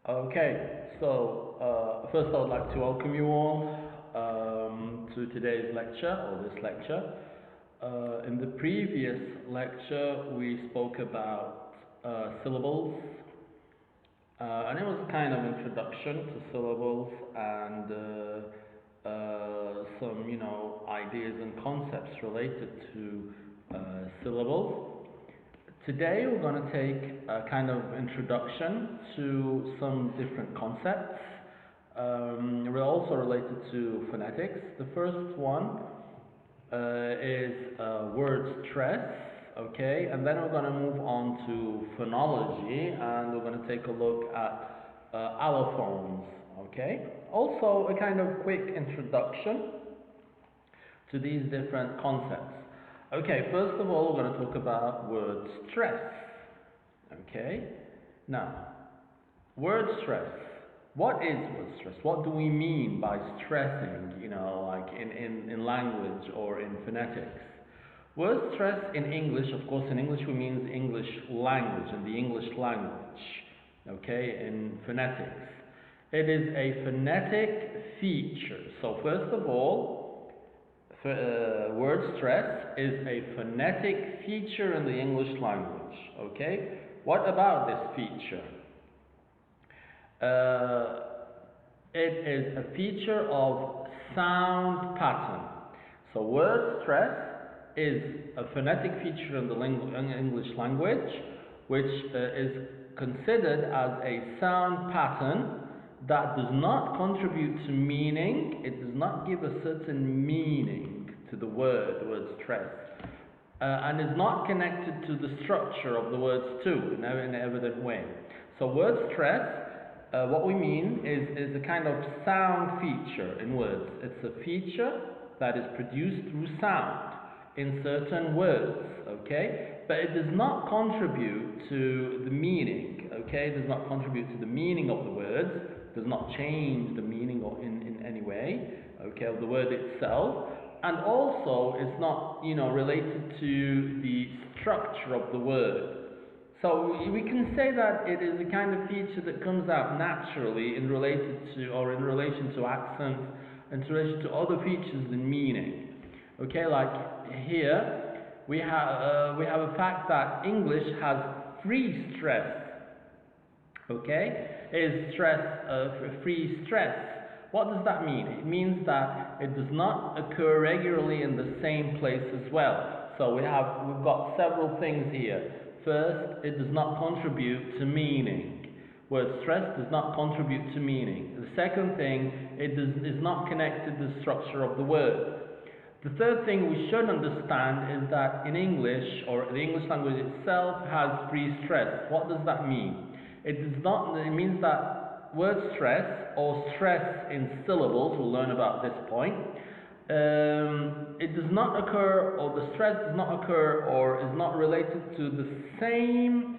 Okay, so first I would like to welcome you all to today's lecture, or this lecture. In the previous lecture, we spoke about syllables, and it was a kind of introduction to syllables and some, ideas and concepts related to syllables. Today we're going to take a kind of introduction to some different concepts. We're also related to phonetics. The first one is word stress, okay, and then we're going to move on to phonology, and we're going to take a look at allophones, okay. Also a kind of quick introduction to these different concepts. Okay, first of all, we're going to talk about word stress. Okay, now, word stress. What is word stress? What do we mean by stressing, like in language or in phonetics? Word stress in English, of course, in English we mean the English language, and the English language, okay, in phonetics. It is a phonetic feature. So first of all, word stress is a phonetic feature in the English language, okay? What about this feature? It is a feature of sound pattern. So word stress is a phonetic feature in the English language, which is considered as a sound pattern that does not contribute to meaning. It does not give a certain meaning to the word stress, and is not connected to the structure of the words too, in an evident way. So word stress, what we mean is a kind of sound feature in words. It's a feature that is produced through sound in certain words, okay? But it does not contribute to the meaning, okay? It does not contribute to the meaning of the words, does not change the meaning in any way, okay, of the word itself, and also it's not, related to the structure of the word. So we can say that it is a kind of feature that comes out naturally in relation to accent, and in relation to other features than meaning. Okay, like here we have a fact that English has free stress. Okay, is free stress. What does that mean? It means that it does not occur regularly in the same place as well. So we've got several things here. First, it does not contribute to meaning. Word stress does not contribute to meaning. The second thing, it is not connected to the structure of the word. The third thing we should understand is that in English, or the English language itself, has free stress. What does that mean? It means that word stress, or stress in syllables, we'll learn about this point, it does not occur, or the stress does not occur, or is not related to the same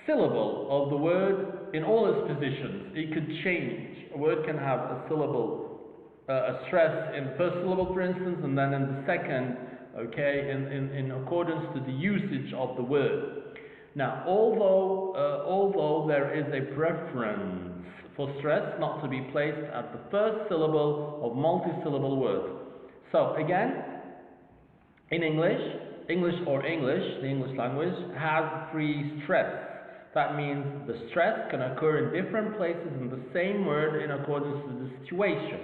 syllable of the word in all its positions. It could change. A word can have a syllable, a stress in the first syllable, for instance, and then in the second, okay, in accordance to the usage of the word. Now, although there is a preference for stress not to be placed at the first syllable of multisyllable words. So again, in English, the English language has free stress. That means the stress can occur in different places in the same word in accordance to the situation.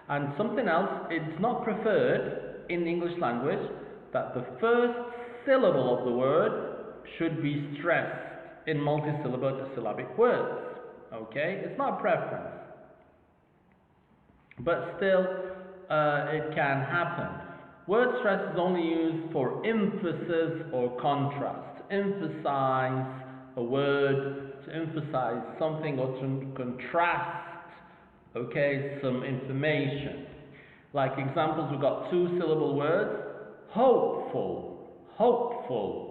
And something else, it's not preferred in the English language that the first syllable of the word should be stressed in multisyllabic words. Okay, it's not a preference, but still it can happen. Word stress is only used for emphasis or contrast, to emphasize a word, to emphasize something, or to contrast, okay, some information. Like examples, we've got two syllable words: hopeful, hopeful.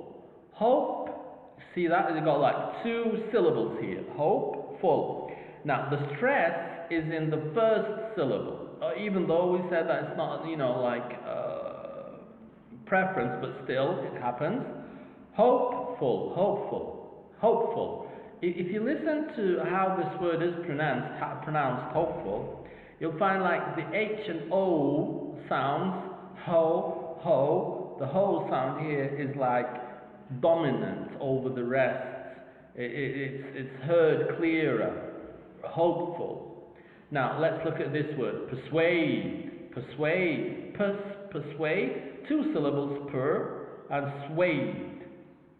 Hope, see that? You've got like two syllables here. Hopeful. Now, the stress is in the first syllable. Even though we said that it's not, preference, but still, it happens. Hopeful, hopeful, hopeful. if you listen to how this word is pronounced hopeful, you'll find like the H and O sounds, ho, the ho sound here is like dominant over the rest. It's heard clearer, hopeful. Now let's look at this word, persuade, persuade, 2 syllables per, and swayed,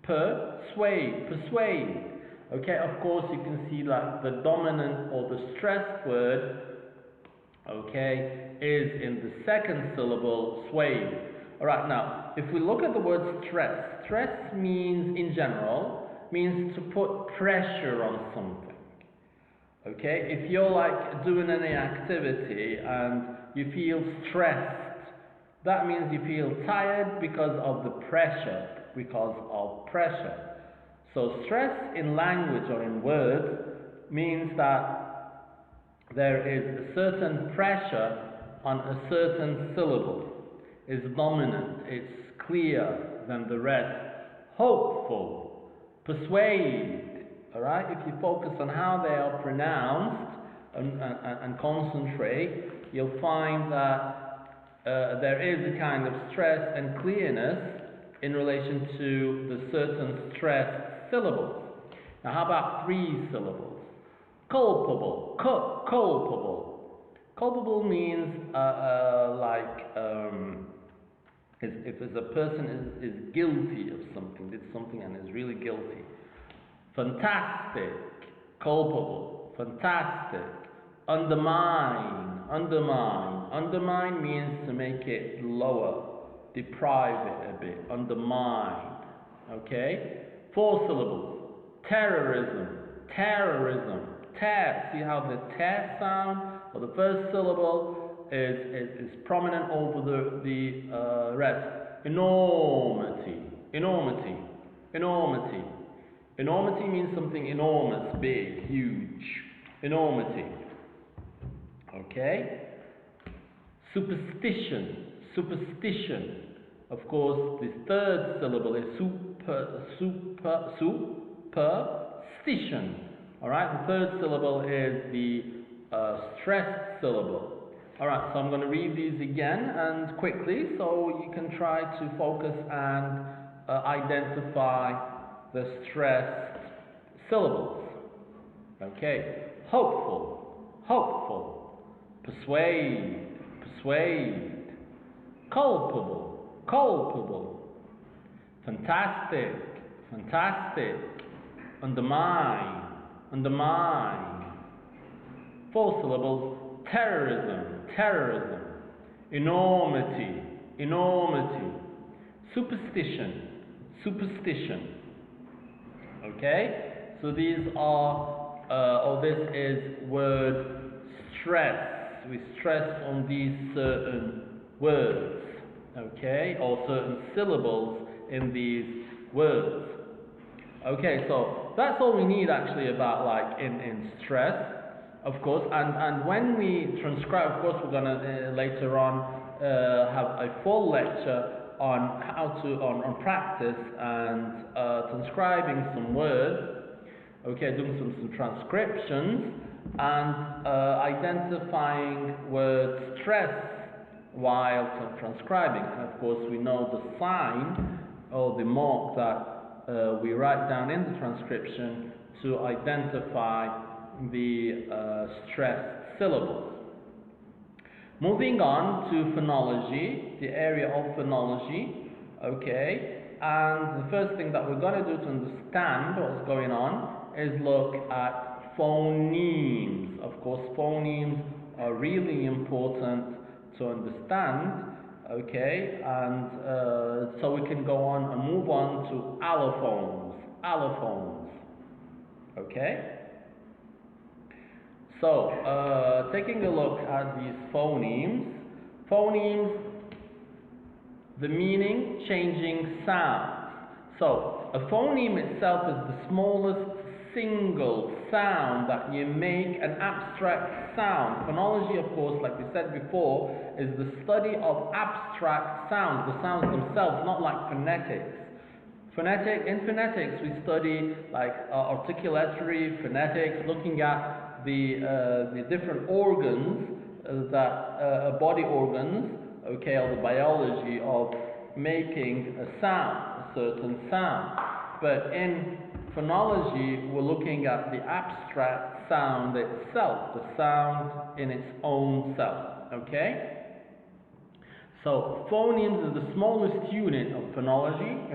persuade. Okay, of course you can see like the dominant or the stressed word, okay, is in the 2nd syllable, swayed. Alright, now, if we look at the word stress means, in general, means to put pressure on something. Okay, if you're like doing any activity and you feel stressed, that means you feel tired because of the pressure, So stress in language or in words means that there is a certain pressure on a certain syllable. It's dominant, it's clear than the rest. Hopeful, persuade, alright? If you focus on how they are pronounced and concentrate, you'll find that there is a kind of stress and clearness in relation to the certain stressed syllables. Now how about 3 syllables? Culpable, culpable. Culpable means if a person is guilty of something, did something and is really guilty. Fantastic, culpable, fantastic. Undermine. Undermine means to make it lower, deprive it a bit, undermine. Okay? 4 syllables. Terrorism. See how the te sound, or the first syllable is prominent over the rest. Enormity. Enormity means something enormous, big, huge. Enormity. Okay? Superstition. Of course, the 3rd syllable is superstition. Alright, the 3rd syllable is the stressed syllable. Alright, so I'm going to read these again and quickly so you can try to focus and identify the stressed syllables. Okay, hopeful, persuade, culpable, fantastic, undermine. 4 syllables, terrorism, enormity, superstition. Okay, so these are, this is word stress. We stress on these certain words, okay, or certain syllables in these words. Okay, so that's all we need actually about like in stress, of course, and when we transcribe, of course, we're gonna later on have a full lecture on how to on practice and transcribing some words, okay, doing some transcriptions and identifying word stress while transcribing. And of course, we know the sign or the mark that we write down in the transcription to identify the stressed syllables. Moving on to phonology, the area of phonology, okay, and the first thing that we're going to do to understand what's going on is look at phonemes. Of course, phonemes are really important to understand. Okay, and so we can go on and move on to allophones. Okay, so taking a look at these phonemes, the meaning changing sounds. So a phoneme itself is the smallest single sound that you make an abstract sound. Phonology, of course, like we said before, is the study of abstract sounds, the sounds themselves, not like phonetics. In phonetics, we study like articulatory phonetics, looking at the different organs body organs, okay, or the biology of making a sound, a certain sound. But in phonology, we're looking at the abstract sound itself, the sound in its own self, okay? So phonemes is the smallest unit of phonology,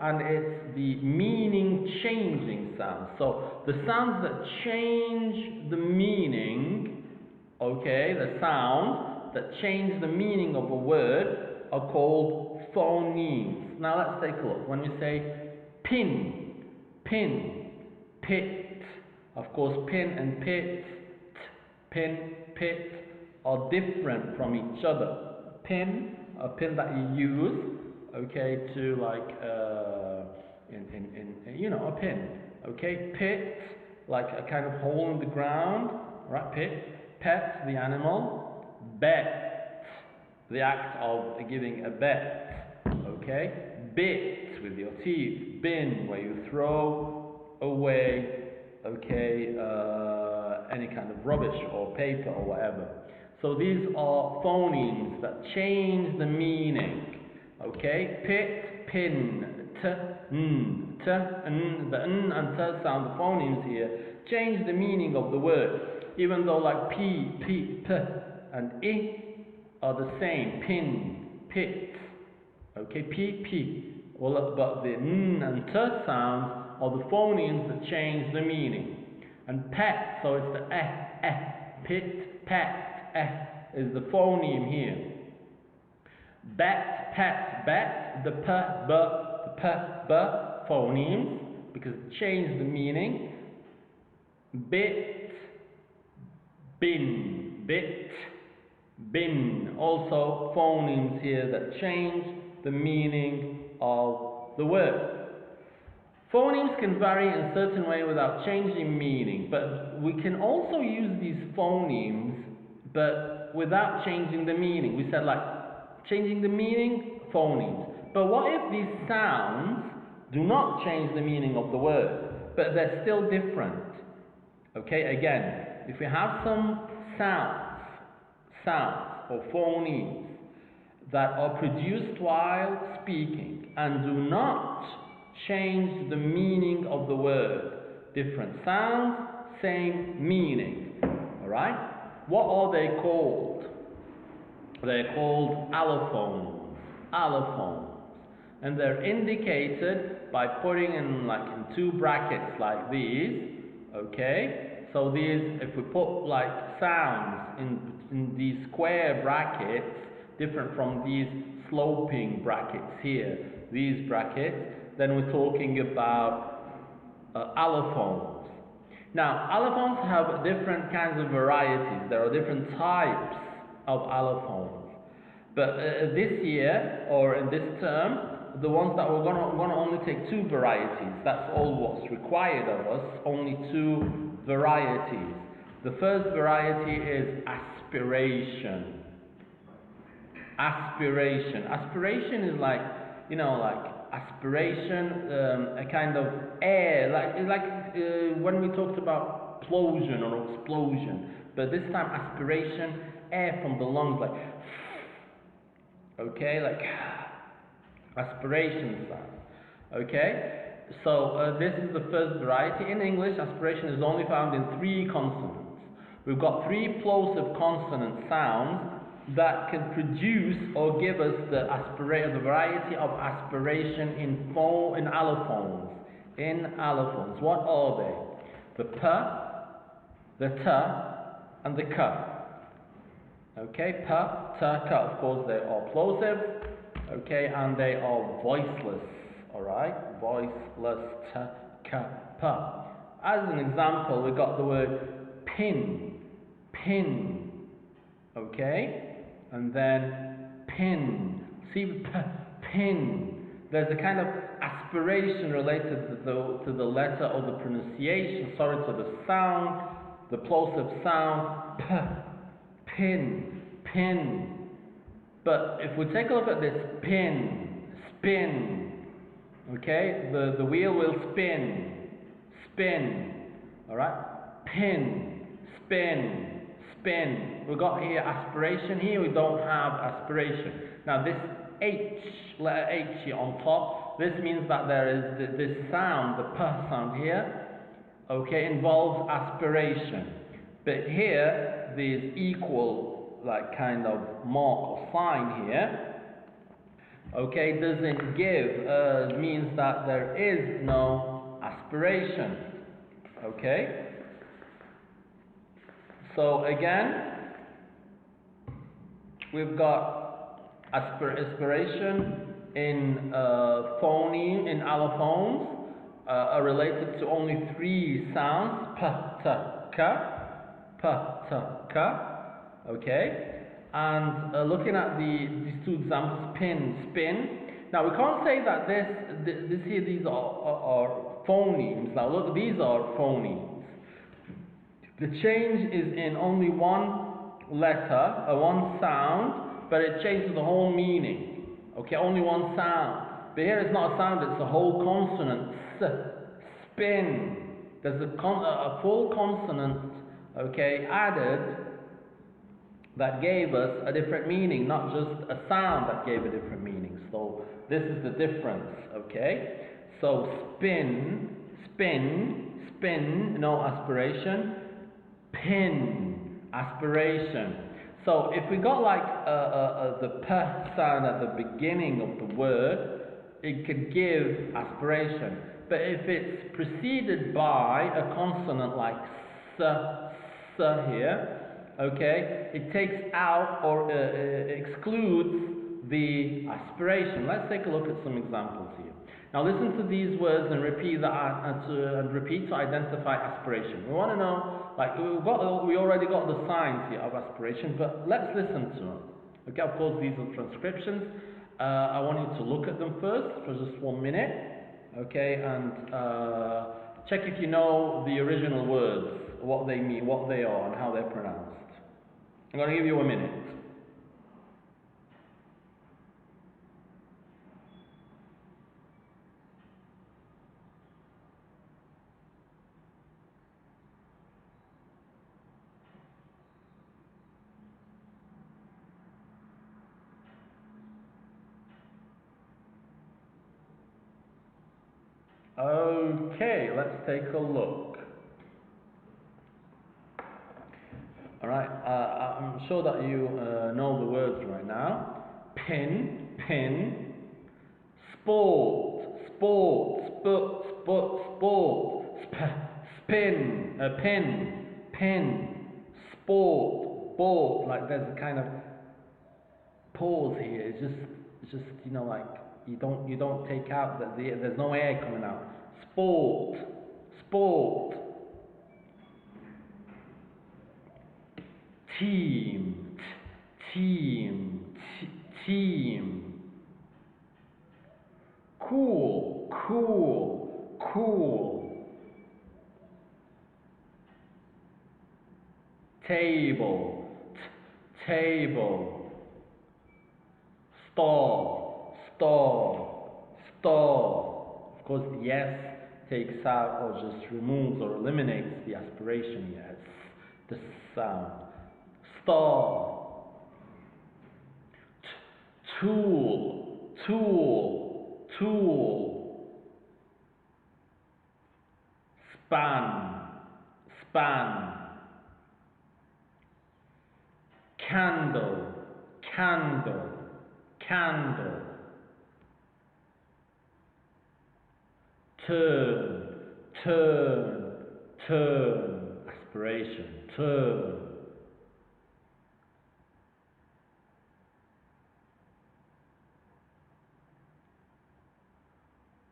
and it's the meaning-changing sounds. So the sounds that change the meaning, okay, the sounds that change the meaning of a word are called phonemes. Now let's take a look. When we say pin, pit, of course pin and pit, pit are different from each other. Pin, a pin that you use, okay, to like you know, a pin, okay. Pit, like a kind of hole in the ground, right? Pet, the animal. Bet, the act of giving a bet, okay. Bit, with your teeth. Bin, where you throw away, okay, any kind of rubbish or paper or whatever. So these are phonemes that change the meaning, okay? Pit, pin, t, n, the n and t sound, the phonemes here, change the meaning of the word, even though like p, p and I are the same, pin, pit, okay, p, well, but the n and t sounds are the phonemes that change the meaning. And pet, so it's the pit, pet, is the phoneme here. Bet, pet, bet, the p, phonemes, because it changed the meaning. Bit, bin, also phonemes here that change the meaning of the word. Phonemes can vary in a certain way without changing meaning, but we can also use these phonemes but without changing the meaning. We said like changing the meaning, phonemes. But what if these sounds do not change the meaning of the word, but they're still different? Okay, again, if we have some sounds or phonemes that are produced while speaking and do not change the meaning of the word, different sounds, same meaning, all right? What are they called? They're called allophones, and they're indicated by putting in two brackets like these, okay? So these, if we put like sounds in these square brackets, different from these sloping brackets here, these brackets, then we're talking about allophones. Now, allophones have different kinds of varieties. There are different types of allophones. But this year, or in this term, the ones that we're going to only take two varieties. That's all what's required of us, only two varieties. The first variety is aspiration. Aspiration is like, you know, like aspiration, a kind of air, when we talked about plosion or explosion, but this time aspiration, air from the lungs, like, okay, like aspiration sound, okay? So this is the first variety. In English, aspiration is only found in 3 consonants. We've got 3 plosive consonant sounds that can produce or give us the variety of aspiration in allophones. What are they? The p, the t, and the k. Okay, p, t, k. Of course, they are plosives. Okay, and they are voiceless. All right, voiceless, t, k, p. As an example, we got the word pin. Okay. And then pin. See, pin. There's a kind of aspiration related to the letter or the pronunciation, to the sound, the plosive sound, pin. But if we take a look at this pin, spin, Okay, the wheel will spin, spin. All right, pin, spin, spin. We've got here aspiration. Here we don't have aspiration. Now this H, letter H here on top, this means that there is this sound, the P sound here, okay, involves aspiration. But here, there's equal, like kind of mark or sign here, okay, doesn't give, means that there is no aspiration, okay? So again, we've got aspiration in phoneme, in allophones, are related to only 3 sounds, p, t, k, p, t, k, okay? And looking at these 2 examples, pin, spin. Now we can't say that these are phonemes. Now look, these are phonemes. The change is in only one letter, one sound, but it changes the whole meaning. Okay, only one sound. But here it's not a sound, it's a whole consonant. Spin. There's a full consonant, okay, added that gave us a different meaning, not just a sound that gave a different meaning. So this is the difference, okay? So spin, spin, spin, no aspiration. Pin, aspiration. So if we got like the p sound at the beginning of the word, it could give aspiration. But if it's preceded by a consonant like s here, okay, it takes out or excludes the aspiration. Let's take a look at some examples here. Now listen to these words and repeat to identify aspiration. We want to know, like we already got the signs here of aspiration, but let's listen to them. Okay, of course these are transcriptions. I want you to look at them first for just 1 minute, okay, and check if you know the original words, what they mean, what they are, and how they're pronounced. I'm going to give you 1 minute. Okay, let's take a look. Alright, I'm sure that you know the words right now. Pin, pin. Sport, sport, sport, sport, sport. Spin, pin, pin. Sport, board. Like there's a kind of pause here. It's just you know, like you don't take out there's no air coming out. Sport, sport. Team, team, team. Cool, cool, cool. Table, table. Star, star, star. Of course, the yes takes out or just removes or eliminates the aspiration, yes, the sound. Star. Tool, tool, tool. Span, span. Candle, candle, candle. Turn, turn, turn. Aspiration, turn.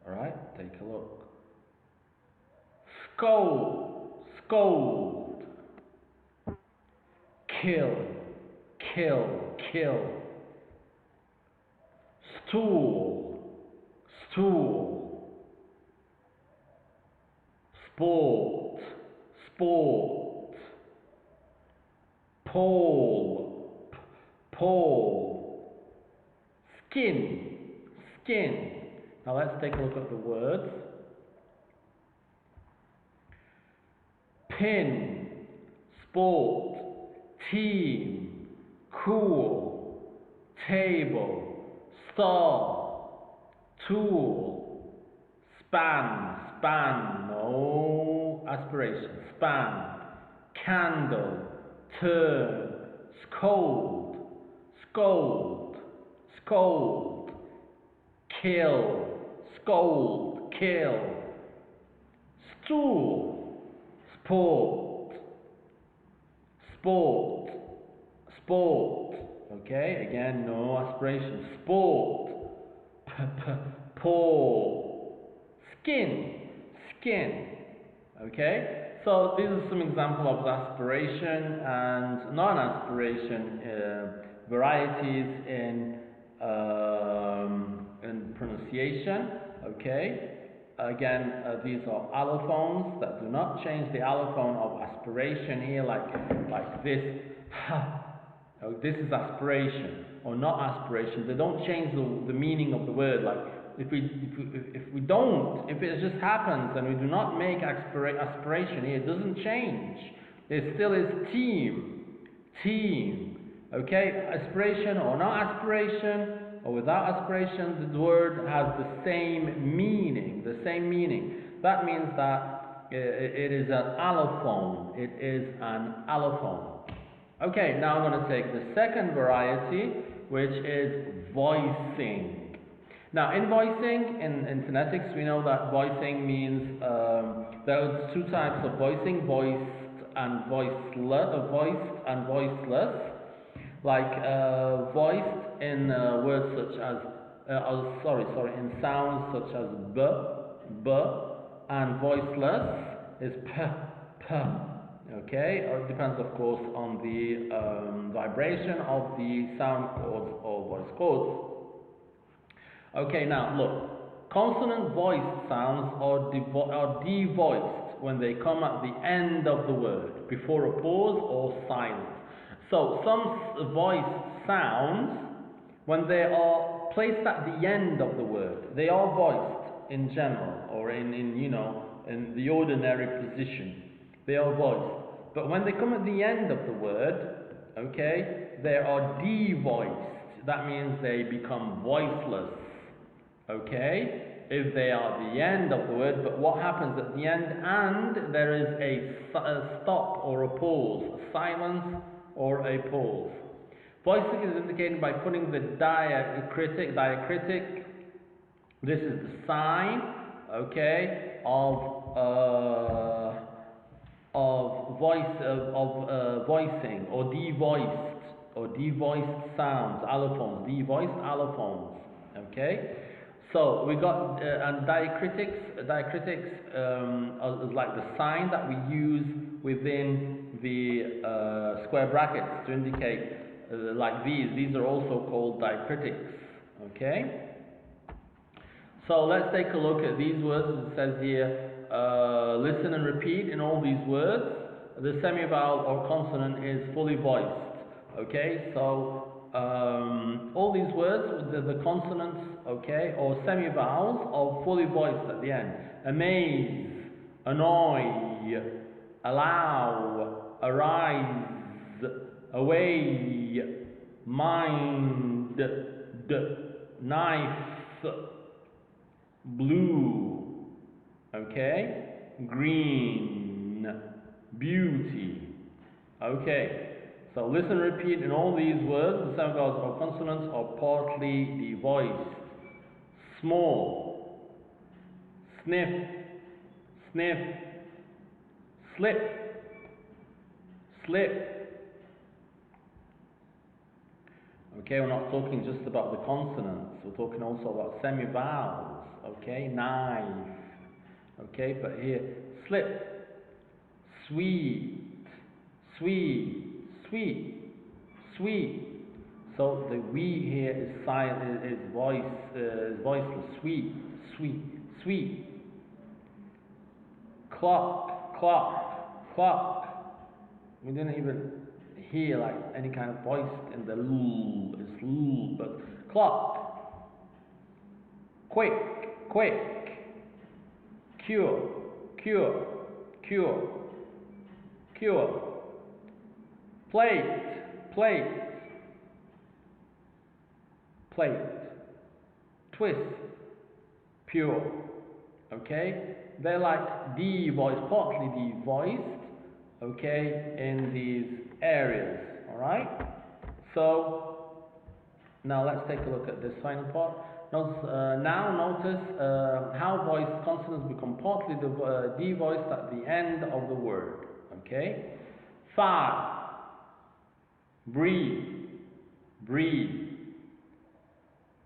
Alright, take a look. Scold, scold. Kill, kill, kill. Stool, stool. Sport, sport. Pole, pole. Skin, skin. Now let's take a look at the words. Pin, sport, team, cool, table, star, tool, span, no aspiration, span, candle, turn, scold, kill, scold, kill, stool, sport, okay, again no aspiration, sport, paw, skin, okay. So these are some examples of aspiration and non-aspiration varieties in pronunciation, okay. Again, these are allophones that do not change the allophone of aspiration here, like this. This is aspiration or not aspiration. They don't change the meaning of the word. Like if it just happens and we do not make aspiration here, it doesn't change. It still is team. Okay, aspiration or not aspiration or without aspiration, the word has the same meaning. That means that it is an allophone. Okay, now I'm going to take the second variety, which is voicing. Now, in voicing, in phonetics, we know that voicing means there are two types of voicing: voiced and voiceless. Like voiced in words such as in sounds such as b, and voiceless is p. Okay, or it depends, of course, on the vibration of the sound chords or voice chords. Okay, now look, consonant voiced sounds are devoiced when they come at the end of the word, before a pause or silence. So some voiced sounds, when they are placed at the end of the word, they are voiced in general, or in the ordinary position. They are voiced. But when they come at the end of the word, okay, they are devoiced. That means they become voiceless. Okay? If they are at the end of the word, but what happens at the end? And there is a stop or a pause, a silence or a pause. Voicing is indicated by putting the diacritic. This is the sign, okay, of voicing or devoiced sounds, allophones, devoiced allophones, okay. So we got and diacritics is like the sign that we use within the square brackets to indicate like these are also called diacritics, okay. So let's take a look at these words. It says here, listen and repeat in all these words. The semivowel or consonant is fully voiced. Okay, so all these words, the consonants, okay, or semivowels are fully voiced at the end. Amaze, annoy, allow, arise, away, mind, knife, blue, okay, green, beauty, okay. So listen, repeat in all these words, the semivowels or consonants are partly devoiced. Small, sniff, slip, okay, we're not talking just about the consonants, we're talking also about semivowels, okay, knife, okay, but here, slip, sweet. So the we here is silent, is voiceless. Sweet. Clock. We didn't even hear like any kind of voice in the l. It's l, but clock. Quick. quick, cure, cure, cure, cure, plate, plate, plate, twist, pure. Okay, they're like devoiced, partly devoiced, okay, in these areas. All right, so now let's take a look at this final part. Now notice how voiced consonants become partly devoiced at the end of the word. Okay, fire, breathe, breathe,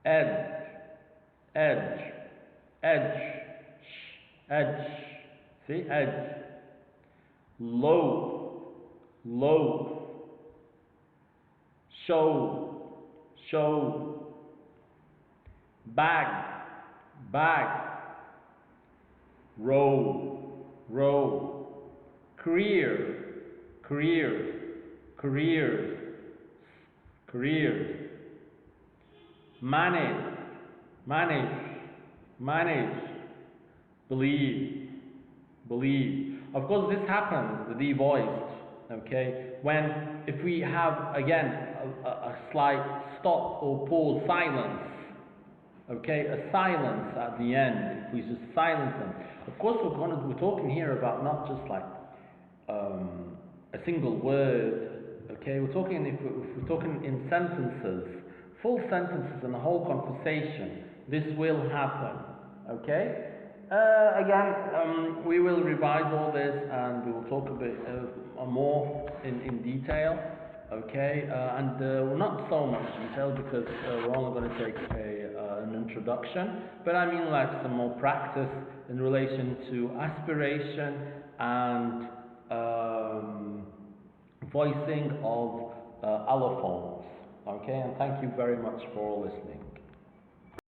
edge, edge, edge, edge, see, edge, low, low, show, show, bag, bag, row, row, career, careers, careers, careers, manage, manage, manage, believe, believe. Of course, this happens, the devoiced, okay, when if we have again a slight stop or pause, silence, okay, a silence at the end, if we just silence them. Of course, we're talking here about not just like a single word, okay, we're talking, if we're talking in sentences, full sentences and a whole conversation, this will happen, okay. Again, we will revise all this and we will talk a bit more in detail, okay, and not so much detail because we're only going to take an introduction, but I mean like some more practice in relation to aspiration and voicing of allophones, okay, and thank you very much for listening.